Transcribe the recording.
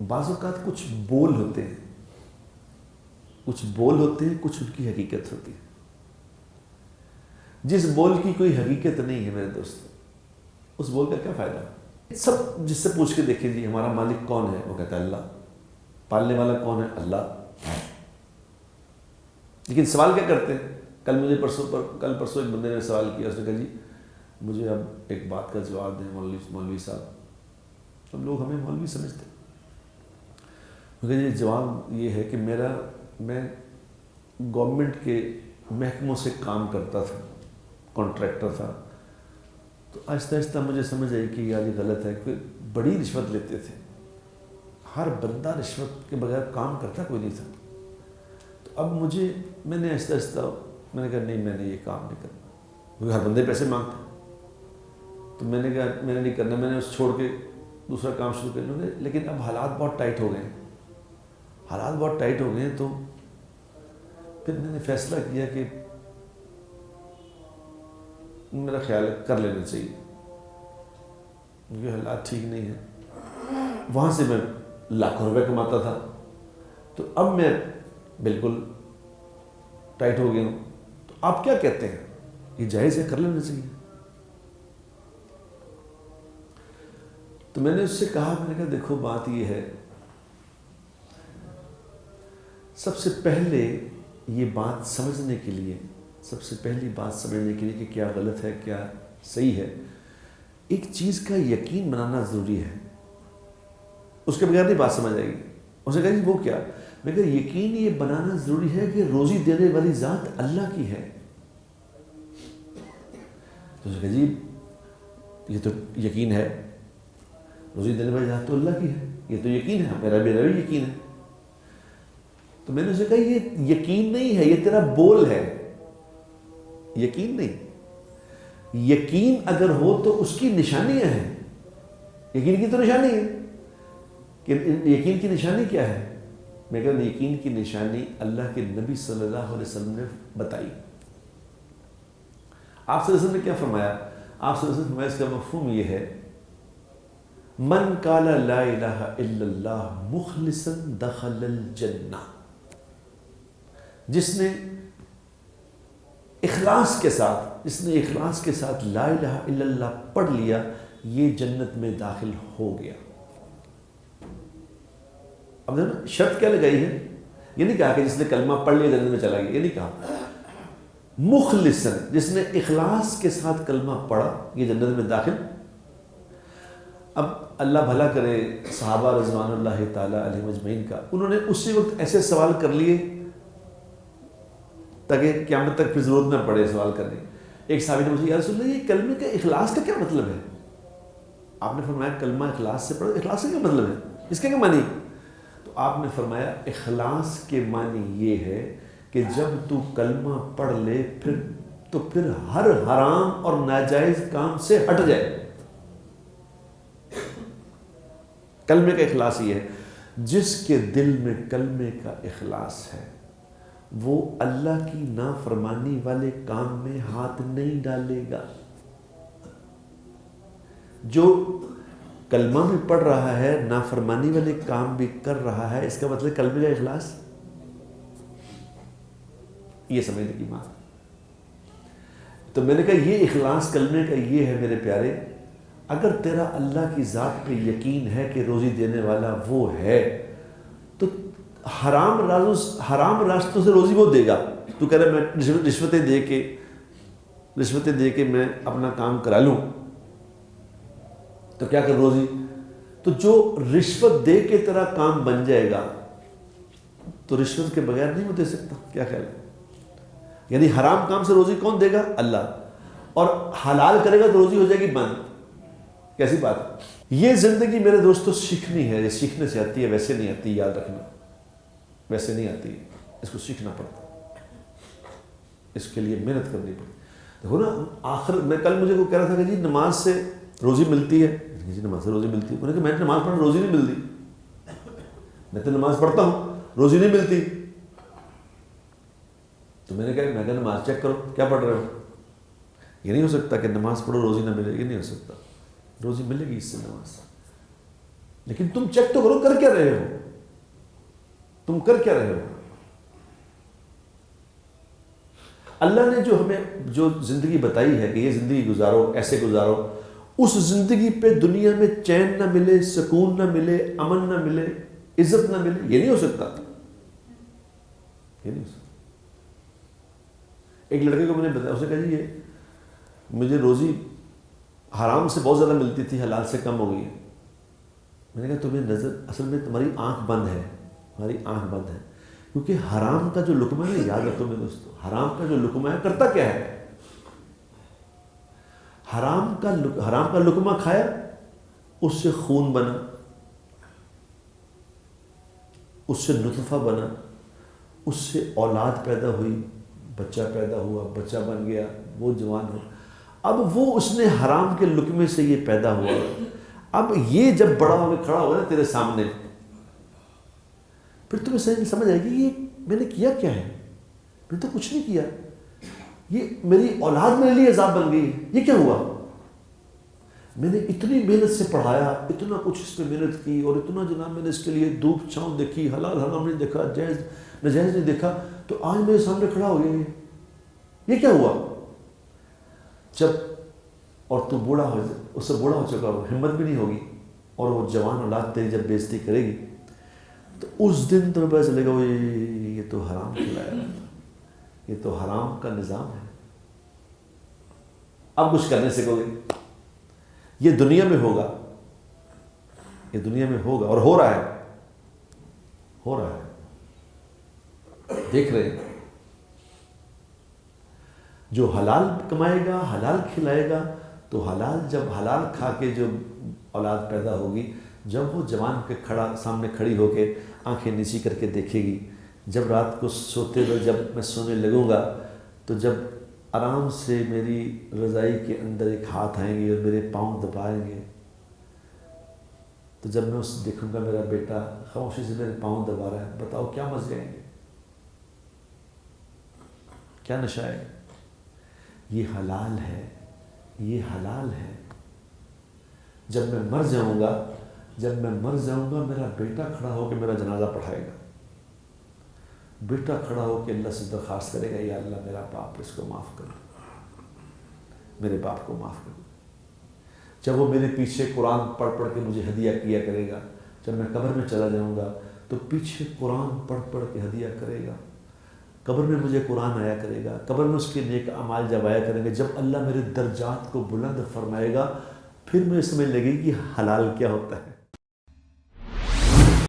بعض اوقات کچھ بول ہوتے ہیں، کچھ بول ہوتے ہیں، کچھ ان کی حقیقت ہوتی ہے. جس بول کی کوئی حقیقت نہیں ہے میرے دوست، اس بول کا کیا فائدہ؟ سب جس سے پوچھ کے دیکھیں جی ہمارا مالک کون ہے، وہ کہتا ہے اللہ. پالنے والا کون ہے؟ اللہ. لیکن سوال کیا کرتے ہیں؟ کل پرسوں ایک بندے نے سوال کیا، اس نے کہا جی مجھے اب ایک بات کا جواب دیں مولوی صاحب. سب لوگ ہمیں مولوی سمجھتے ہیں. مجھے جواب یہ ہے کہ میں گورنمنٹ کے محکموں سے کام کرتا تھا، کانٹریکٹر تھا. تو آہستہ آہستہ مجھے سمجھ آئی کہ یار یہ غلط ہے، کہ بڑی رشوت لیتے تھے. ہر بندہ رشوت کے بغیر کام کرتا کوئی نہیں تھا. تو اب میں نے آہستہ آہستہ میں نے کہا نہیں، میں نے یہ کام نہیں کرنا، کیونکہ ہر بندے پیسے مانگتے ہیں. تو میں نے کہا میں نے نہیں کرنا، میں نے اس چھوڑ کے دوسرا کام شروع کر لوں گے. لیکن اب حالات بہت ٹائٹ ہو گئے ہیں، تو پھر میں نے فیصلہ کیا کہ میرا خیال ہے کر لینا چاہیے، کیونکہ حالات ٹھیک نہیں ہیں. وہاں سے میں لاکھوں روپے کماتا تھا، تو اب میں بالکل ٹائٹ ہو گیا ہوں. تو آپ کیا کہتے ہیں، یہ جائز ہے، کر لینا چاہیے؟ تو میں نے اس سے کہا، میں نے کہا دیکھو بات یہ ہے، سب سے پہلے یہ بات سمجھنے کے لیے کہ کیا غلط ہے کیا صحیح ہے، ایک چیز کا یقین بنانا ضروری ہے. اس کے بغیر نہیں بات سمجھ آئے گی. اس نے کہا جی وہ کیا؟ میں کہا یقین یہ بنانا ضروری ہے کہ روزی دینے والی ذات اللہ کی ہے. تو اس نے کہا جی یہ تو یقین ہے، روزی دینے والی ذات تو اللہ کی ہے، یہ تو یقین ہے، میرا بھی یقین ہے. تو میں نے اسے کہا یہ یقین نہیں ہے، یہ تیرا بول ہے، یقین نہیں. یقین اگر ہو تو اس کی نشانیاں ہیں. یقین کی تو نشانی ہے کہ یقین کی نشانی کیا ہے؟ میں کہا یقین کی نشانی اللہ کے نبی صلی اللہ علیہ وسلم نے بتائی. آپ صلی اللہ علیہ وسلم نے کیا فرمایا؟ آپ صلی اللہ علیہ وسلم نے فرمایا اس کا مفہوم یہ ہے، من قال لا الہ الا اللہ مخلصا دخل الجنہ. جس نے اخلاص کے ساتھ لا الہ الا اللہ پڑھ لیا، یہ جنت میں داخل ہو گیا. اب شرط کیا لگائی ہے؟ یہ نہیں کہا کہ جس نے کلمہ پڑھ لیا جنت میں چلا گیا، یہ نہیں کہا. مخلصاً، جس نے اخلاص کے ساتھ کلمہ پڑھا یہ جنت میں داخل. اب اللہ بھلا کرے صحابہ رضوان اللہ تعالیٰ علیہم اجمعین کا، انہوں نے اسی وقت ایسے سوال کر لیے تاکہ قیامت تک پھر ضرورت نہ پڑے سوال کرنے. ایک صحابی نے مجھے یا رسول اللہ یہ کلمے کا اخلاص کا کیا مطلب ہے؟ آپ نے فرمایا کلمہ اخلاص سے پڑھو. اخلاص کا کیا مطلب ہے، اس کا کیا معنی؟ تو آپ نے فرمایا اخلاص کے معنی یہ ہے کہ جب تو کلمہ پڑھ لے پھر ہر حرام اور ناجائز کام سے ہٹ جائے. کلمے کا اخلاص یہ ہے، جس کے دل میں کلمے کا اخلاص ہے وہ اللہ کی نافرمانی والے کام میں ہاتھ نہیں ڈالے گا. جو کلمہ بھی پڑھ رہا ہے نافرمانی والے کام بھی کر رہا ہے، اس کا مطلب کلمے کا اخلاص یہ سمجھنے کی بات. تو میں نے کہا یہ اخلاص کلمے کا یہ ہے میرے پیارے، اگر تیرا اللہ کی ذات پہ یقین ہے کہ روزی دینے والا وہ ہے تو حرام راستوں سے روزی وہ دے گا. تو کہہ رہا میں رشوتیں دے کے میں اپنا کام کرا لوں تو کیا کر روزی؟ تو جو رشوت دے کے تیرا کام بن جائے گا تو رشوت کے بغیر نہیں وہ دے سکتا. کیا خیال ہے؟ یعنی حرام کام سے روزی کون دے گا؟ اللہ. اور حلال کرے گا تو روزی ہو جائے گی بند. کیسی بات ہے؟ یہ زندگی میرے دوستو سیکھنی ہے. یہ سیکھنے سے آتی ہے، ویسے نہیں آتی، یاد رکھنا. ویسے نہیں آتی، اس کو سیکھنا پڑتا، اس کے لیے محنت کرنی پڑتی. دیکھو نا آخر میں کل مجھے کو کہہ رہا تھا کہ جی نماز سے روزی ملتی ہے. جی نماز سے روزی ملتی ہے. میں نے کہا میں نماز پڑھنا روزی نہیں ملتی. میں تو نماز پڑھتا ہوں روزی نہیں ملتی. تو میں نے کہا نماز چیک کرو کیا پڑھ رہے ہو. یہ نہیں ہو سکتا کہ نماز پڑھو روزی نہ ملے. یہ نہیں ہو سکتا، روزی ملے گی اس سے. نماز لیکن تم چیک تو کرو کر کیا رہے ہو، تم کر کیا رہے ہو. اللہ نے جو ہمیں جو زندگی بتائی ہے کہ یہ زندگی گزارو، ایسے گزارو، اس زندگی پہ دنیا میں چین نہ ملے، سکون نہ ملے، امن نہ ملے، عزت نہ ملے، یہ نہیں ہو سکتا، یہ نہیں ہو سکتا. ایک لڑکے کو میں نے بتایا، اس نے کہا جی یہ مجھے روزی حرام سے بہت زیادہ ملتی تھی، حلال سے کم ہو گئی ہے. میں نے کہا تمہیں نظر، اصل میں تمہاری آنکھ بند ہے، تمہاری آنکھ بند ہے، کیونکہ حرام کا جو لقمہ ہے، یاد رکھو میرے دوستو، حرام کا جو لقمہ ہے کرتا کیا ہے؟ حرام کا لقمہ کھایا، اس سے خون بنا، اس سے نطفہ بنا، اس سے اولاد پیدا ہوئی، بچہ پیدا ہوا، بچہ بن گیا، وہ جوان ہو. اب وہ اس نے حرام کے لقمے سے یہ پیدا ہوا. اب یہ جب بڑا ہو کے کھڑا ہوگا نا تیرے سامنے، پھر تمہیں سمجھ آئے گی یہ میں نے کیا کیا ہے، میں نے تو کچھ نہیں کیا، یہ میری اولاد میرے لیے عذاب بن گئی، یہ کیا ہوا؟ میں نے اتنی محنت سے پڑھایا، اتنا کچھ اس پہ محنت کی، اور اتنا جناب میں نے اس کے لیے دھوپ چھاؤں دیکھی، حلال حرام نہیں دیکھا، جائز ناجائز نہیں دیکھا، تو آج میرے سامنے کھڑا ہو گیا، یہ کیا ہوا؟ جب اور تو بوڑھا ہو، اس سے بوڑھا ہو چکا ہو، ہمت بھی نہیں ہوگی، اور وہ جوان اولاد تیری جب بےزتی کرے گی، تو اس دن تمہیں پتہ چلے گا یہ تو حرام کھلایا، یہ تو حرام کا نظام ہے. اب کچھ کرنے سیکھو گے. یہ دنیا میں ہوگا، یہ دنیا میں ہوگا، اور ہو رہا ہے، ہو رہا ہے، دیکھ رہے ہیں. جو حلال کمائے گا، حلال کھلائے گا، تو حلال جب حلال کھا کے جو اولاد پیدا ہوگی، جب وہ جوان کے سامنے کھڑی ہو کے آنکھیں نیچی کر کے دیکھے گی، جب رات کو سوتے ہوئے جب میں سونے لگوں گا، تو جب آرام سے میری رضائی کے اندر ایک ہاتھ آئیں گے اور میرے پاؤں دبائیں گے، تو جب میں اس دیکھوں گا میرا بیٹا خاموشی سے میرے پاؤں دبا رہا ہے، بتاؤ کیا مزے آئیں گے، کیا نشہ ہے؟ یہ حلال ہے، یہ حلال ہے. جب میں مر جاؤں گا، جب میں مر جاؤں گا، میرا بیٹا کھڑا ہو کے میرا جنازہ پڑھائے گا، بیٹا کھڑا ہو کے اللہ سے درخواست کرے گا، یا اللہ میرا باپ، اس کو معاف کر دو، میرے باپ کو معاف کر دو. جب وہ میرے پیچھے قرآن پڑھ پڑھ کے مجھے ہدیہ کیا کرے گا، جب میں قبر میں چلا جاؤں گا تو پیچھے قرآن پڑھ پڑھ کے ہدیہ کرے گا، قبر میں مجھے قرآن آیا کرے گا، قبر میں اس کے نیک اعمال جب آیا کریں گے، جب اللہ میرے درجات کو بلند فرمائے گا، پھر مجھے سمجھ لگے گی حلال کیا ہوتا ہے.